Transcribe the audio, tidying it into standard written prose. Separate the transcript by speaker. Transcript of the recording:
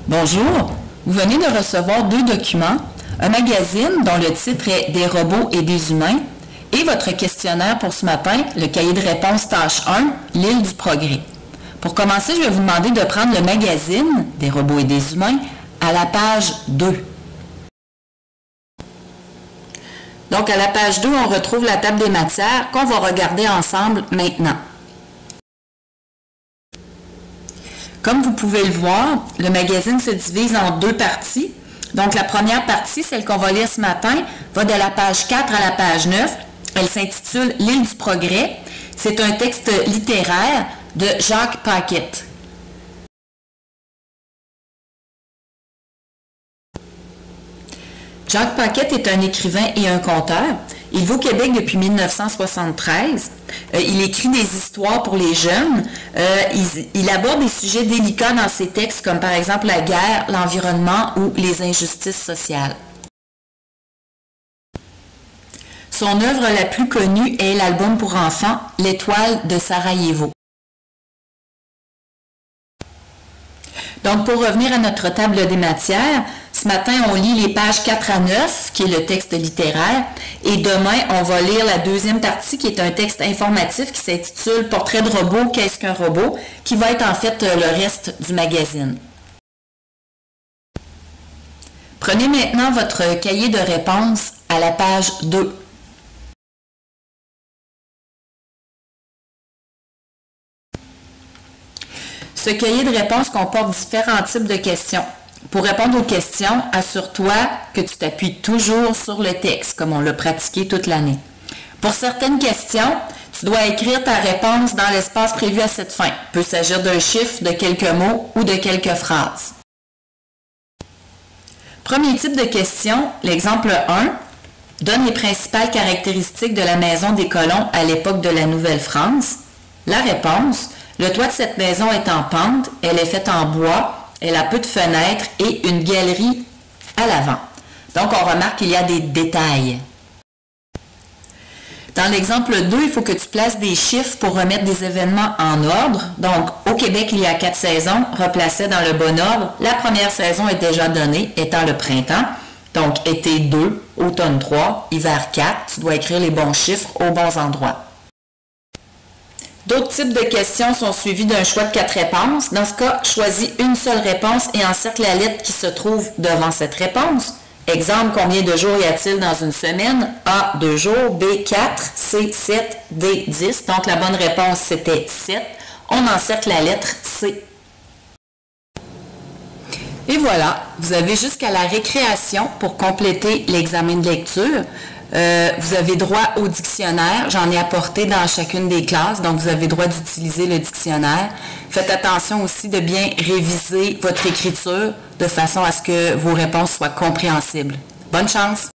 Speaker 1: Bonjour, vous venez de recevoir 2 documents, un magazine dont le titre est « Des robots et des humains » et votre questionnaire pour ce matin, le cahier de réponse tâche 1, l'île du progrès. Pour commencer, je vais vous demander de prendre le magazine « Des robots et des humains » à la page 2. Donc à la page 2, on retrouve la table des matières qu'on va regarder ensemble maintenant. Comme vous pouvez le voir, le magazine se divise en 2 parties. Donc la première partie, celle qu'on va lire ce matin, va de la page 4 à la page 9. Elle s'intitule « L'île du progrès ». C'est un texte littéraire de Jacques Paquette. Jacques Paquette est un écrivain et un conteur. Il vit au Québec depuis 1973. Il écrit des histoires pour les jeunes. Il aborde des sujets délicats dans ses textes, comme par exemple la guerre, l'environnement ou les injustices sociales. Son œuvre la plus connue est l'album pour enfants « L'étoile de Sarajevo ». Donc, pour revenir à notre table des matières, ce matin, on lit les pages 4 à 9, qui est le texte littéraire, et demain, on va lire la deuxième partie, qui est un texte informatif qui s'intitule « Portrait de robot, qu'est-ce qu'un robot ?», qui va être en fait le reste du magazine. Prenez maintenant votre cahier de réponse à la page 2. Ce cahier de réponse comporte différents types de questions. Pour répondre aux questions, assure-toi que tu t'appuies toujours sur le texte, comme on l'a pratiqué toute l'année. Pour certaines questions, tu dois écrire ta réponse dans l'espace prévu à cette fin. Il peut s'agir d'un chiffre, de quelques mots ou de quelques phrases. Premier type de question, l'exemple 1, donne les principales caractéristiques de la maison des colons à l'époque de la Nouvelle-France. La réponse: le toit de cette maison est en pente, elle est faite en bois, elle a peu de fenêtres et une galerie à l'avant. Donc, on remarque qu'il y a des détails. Dans l'exemple 2, il faut que tu places des chiffres pour remettre des événements en ordre. Donc, au Québec, il y a 4 saisons, replacées dans le bon ordre. La première saison est déjà donnée, étant le printemps. Donc, été 2, automne 3, hiver 4. Tu dois écrire les bons chiffres aux bons endroits. D'autres types de questions sont suivis d'un choix de 4 réponses. Dans ce cas, choisis une seule réponse et encercle la lettre qui se trouve devant cette réponse. Exemple, combien de jours y a-t-il dans une semaine? A, 2 jours. B, 4. C, 7. D, 10. Donc, la bonne réponse, c'était 7. On encercle la lettre C. Et voilà, vous avez jusqu'à la récréation pour compléter l'examen de lecture. Vous avez droit au dictionnaire, j'en ai apporté dans chacune des classes, donc vous avez droit d'utiliser le dictionnaire. Faites attention aussi de bien réviser votre écriture de façon à ce que vos réponses soient compréhensibles. Bonne chance!